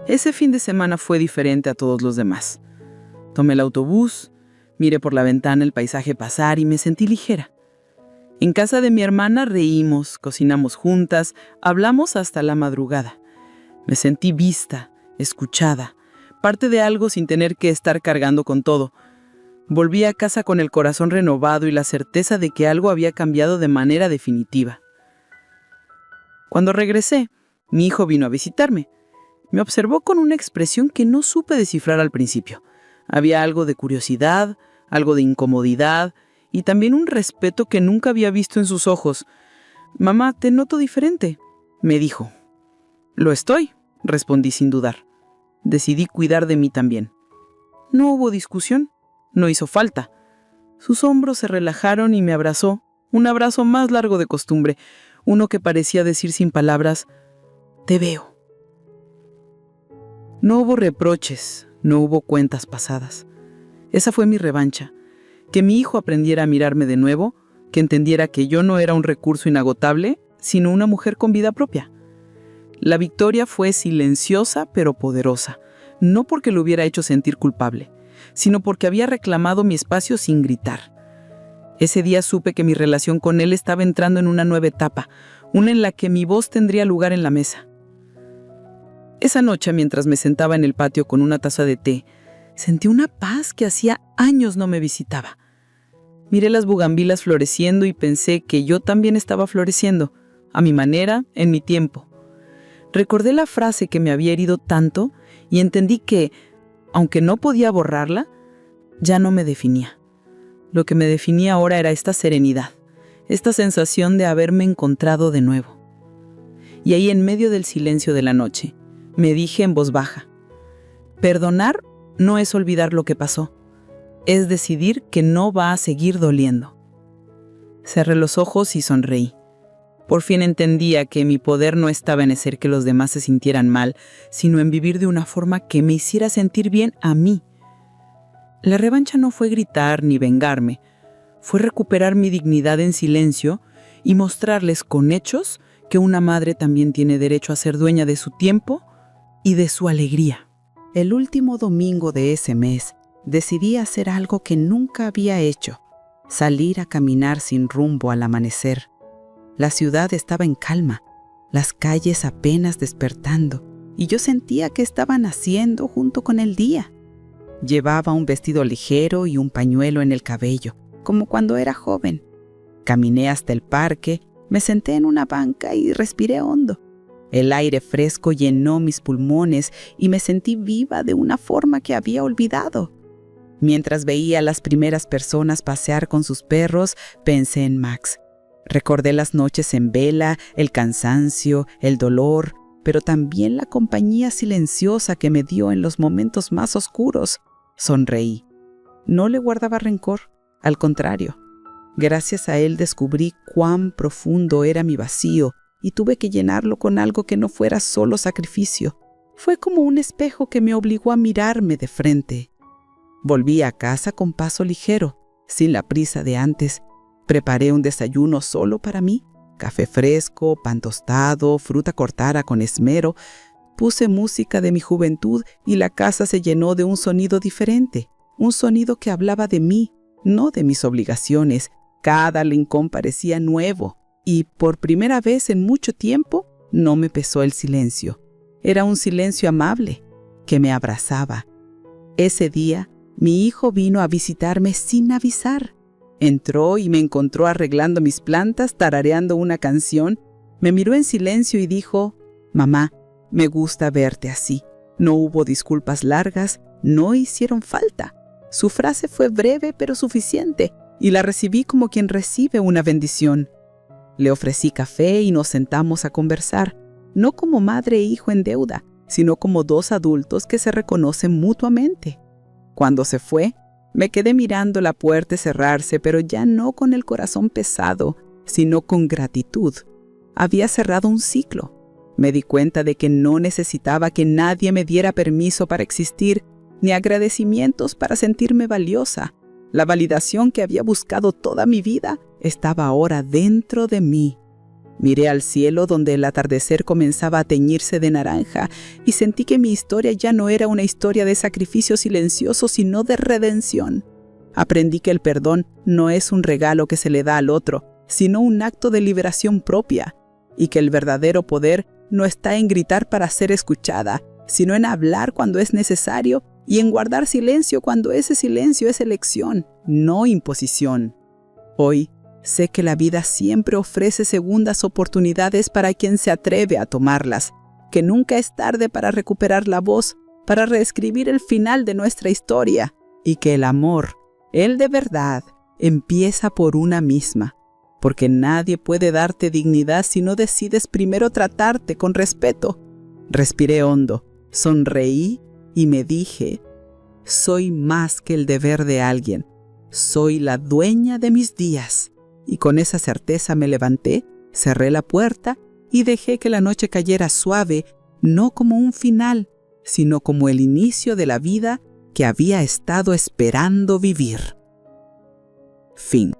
Ese fin de semana fue diferente a todos los demás. Tomé el autobús, Miré por la ventana el paisaje pasar y me sentí ligera. En casa de mi hermana reímos, cocinamos juntas, hablamos hasta la madrugada. Me sentí vista, escuchada, parte de algo sin tener que estar cargando con todo. Volví a casa con el corazón renovado y la certeza de que algo había cambiado de manera definitiva. Cuando regresé, mi hijo vino a visitarme. Me observó con una expresión que no supe descifrar al principio. Había algo de curiosidad, algo de incomodidad y también un respeto que nunca había visto en sus ojos. «Mamá, te noto diferente», me dijo. «Lo estoy», respondí sin dudar. Decidí cuidar de mí también. No hubo discusión, no hizo falta. Sus hombros se relajaron y me abrazó, un abrazo más largo de costumbre, uno que parecía decir sin palabras, «Te veo». No hubo reproches, no hubo cuentas pasadas. Esa fue mi revancha, que mi hijo aprendiera a mirarme de nuevo, que entendiera que yo no era un recurso inagotable, sino una mujer con vida propia. La victoria fue silenciosa pero poderosa, no porque lo hubiera hecho sentir culpable, sino porque había reclamado mi espacio sin gritar. Ese día supe que mi relación con él estaba entrando en una nueva etapa, una en la que mi voz tendría lugar en la mesa. Esa noche, mientras me sentaba en el patio con una taza de té, sentí una paz que hacía años no me visitaba. Miré las bugambilas floreciendo y pensé que yo también estaba floreciendo, a mi manera, en mi tiempo. Recordé la frase que me había herido tanto y entendí que, aunque no podía borrarla, ya no me definía. Lo que me definía ahora era esta serenidad, esta sensación de haberme encontrado de nuevo. Y ahí, en medio del silencio de la noche, me dije en voz baja, perdonar no es olvidar lo que pasó, es decidir que no va a seguir doliendo. Cerré los ojos y sonreí. Por fin entendía que mi poder no estaba en hacer que los demás se sintieran mal, sino en vivir de una forma que me hiciera sentir bien a mí. La revancha no fue gritar ni vengarme, fue recuperar mi dignidad en silencio y mostrarles con hechos que una madre también tiene derecho a ser dueña de su tiempo y de su alegría. El último domingo de ese mes, decidí hacer algo que nunca había hecho, salir a caminar sin rumbo al amanecer. La ciudad estaba en calma, las calles apenas despertando, y yo sentía que estaba naciendo junto con el día. Llevaba un vestido ligero y un pañuelo en el cabello, como cuando era joven. Caminé hasta el parque, me senté en una banca y respiré hondo. El aire fresco llenó mis pulmones y me sentí viva de una forma que había olvidado. Mientras veía a las primeras personas pasear con sus perros, pensé en Max. Recordé las noches en vela, el cansancio, el dolor, pero también la compañía silenciosa que me dio en los momentos más oscuros. Sonreí. No le guardaba rencor, al contrario. Gracias a él descubrí cuán profundo era mi vacío y tuve que llenarlo con algo que no fuera solo sacrificio. Fue como un espejo que me obligó a mirarme de frente. Volví a casa con paso ligero, sin la prisa de antes. Preparé un desayuno solo para mí, café fresco, pan tostado, fruta cortada con esmero. Puse música de mi juventud y la casa se llenó de un sonido diferente, un sonido que hablaba de mí, no de mis obligaciones. Cada rincón parecía nuevo y por primera vez en mucho tiempo no me pesó el silencio. Era un silencio amable que me abrazaba. Ese día, mi hijo vino a visitarme sin avisar. Entró y me encontró arreglando mis plantas, tarareando una canción. Me miró en silencio y dijo, «Mamá, me gusta verte así». No hubo disculpas largas, no hicieron falta. Su frase fue breve pero suficiente y la recibí como quien recibe una bendición. Le ofrecí café y nos sentamos a conversar, no como madre e hijo en deuda, sino como dos adultos que se reconocen mutuamente. Cuando se fue, me quedé mirando la puerta cerrarse, pero ya no con el corazón pesado, sino con gratitud. Había cerrado un ciclo. Me di cuenta de que no necesitaba que nadie me diera permiso para existir, ni agradecimientos para sentirme valiosa. La validación que había buscado toda mi vida estaba ahora dentro de mí. Miré al cielo donde el atardecer comenzaba a teñirse de naranja y sentí que mi historia ya no era una historia de sacrificio silencioso, sino de redención. Aprendí que el perdón no es un regalo que se le da al otro, sino un acto de liberación propia, y que el verdadero poder no está en gritar para ser escuchada, sino en hablar cuando es necesario y en guardar silencio cuando ese silencio es elección, no imposición. Hoy sé que la vida siempre ofrece segundas oportunidades para quien se atreve a tomarlas, que nunca es tarde para recuperar la voz, para reescribir el final de nuestra historia, y que el amor, el de verdad, empieza por una misma, porque nadie puede darte dignidad si no decides primero tratarte con respeto. Respiré hondo, sonreí y me dije, soy más que el deber de alguien, soy la dueña de mis días. Y con esa certeza me levanté, cerré la puerta y dejé que la noche cayera suave, no como un final, sino como el inicio de la vida que había estado esperando vivir. Fin.